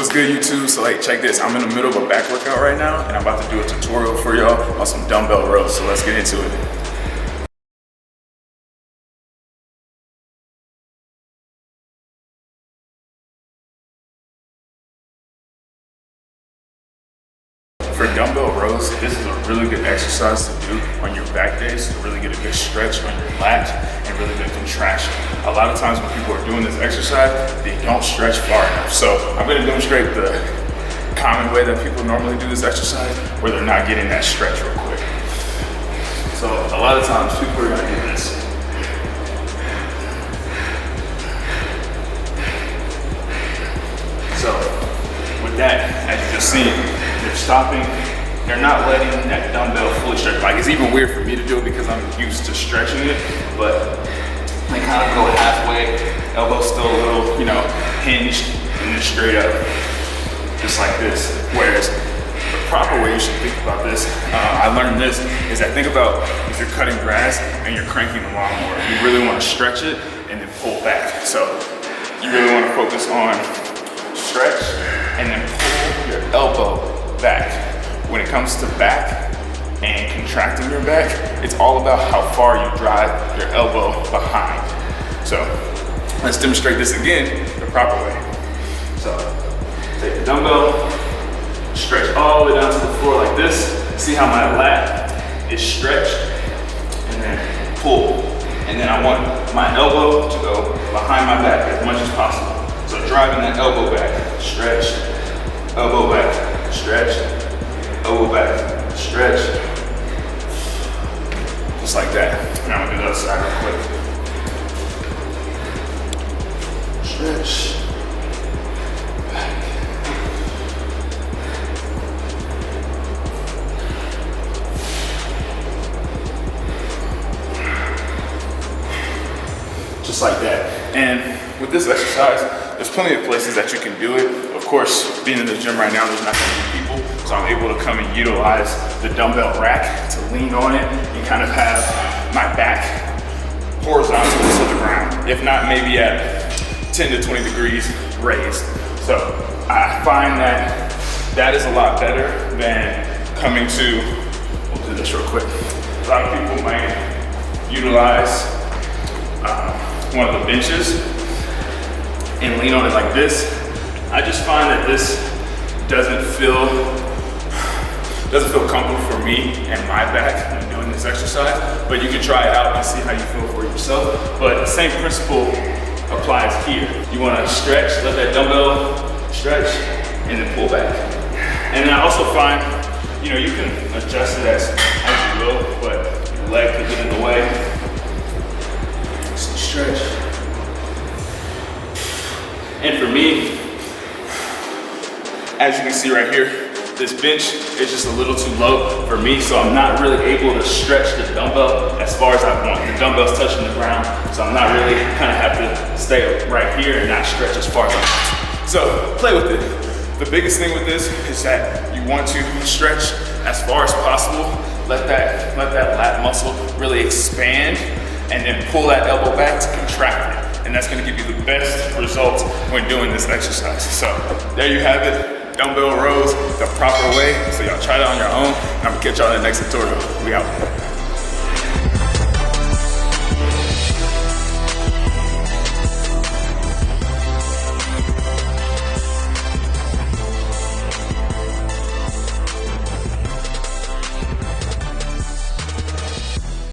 What's good, YouTube? So like, check this. I'm in the middle of a back workout right now, and I'm about to do a tutorial for y'all on some dumbbell rows. So let's get into it. For dumbbell rows, this is a really good exercise to do on your back days to really get a good stretch on your lats and really good contraction. A lot of times when people are doing this exercise, they don't stretch far enough. So I'm going to demonstrate the common way that people normally do this exercise where they're not getting that stretch real quick. So a lot of times people are going to do this. So with that, as you just seen, they're stopping, they're not letting that dumbbell fully stretch. Like, it's even weird for me to do it because I'm used to stretching it, but they kind of go halfway, elbows still a little, hinged, and then straight up, just like this. Whereas the proper way you should think about this, I learned this, is that think about if you're cutting grass and you're cranking the lawnmower, you really want to stretch it and then pull back. So you really want to focus on stretch and then pull your elbow back. When it comes to back and contracting your back, it's all about how far you drive your elbow behind. So let's demonstrate this again the proper way. So take the dumbbell, stretch all the way down to the floor like this. See how my lat is stretched, and then pull. And then I want my elbow to go behind my back as much as possible. So driving that elbow back, stretch, elbow back, stretch, elbow back, stretch. Just like that. Now I'm gonna do the other side real quick. Stretch. Back. Just like that. And with this exercise, there's plenty of places that you can do it. Of course, being in the gym right now, there's not gonna be people, so I'm able to come and utilize the dumbbell rack to lean on it and kind of have my back horizontal to the ground. If not, maybe at 10 to 20 degrees raised. So I find that that is a lot better than coming to, we'll do this real quick. A lot of people might utilize one of the benches and lean on it like this. I just find that this doesn't feel comfortable for me and my back when doing this exercise, but you can try it out and see how you feel for yourself. But the same principle applies here. You want to stretch, let that dumbbell stretch, and then pull back. And I also find, you can adjust it as you will, but your leg could get in the way. So stretch. And for me, as you can see right here, this bench is just a little too low for me, so I'm not really able to stretch the dumbbell as far as I want. The dumbbell's touching the ground, so I'm not really kind of have to stay right here and not stretch as far as I want. So play with it. The biggest thing with this is that you want to stretch as far as possible. Let that lat muscle really expand, and then pull that elbow back to contract it. And that's gonna give you the best results when doing this exercise. So there you have it, dumbbell rows the proper way. So y'all try it on your own. I'm gonna catch y'all in the next tutorial. We out.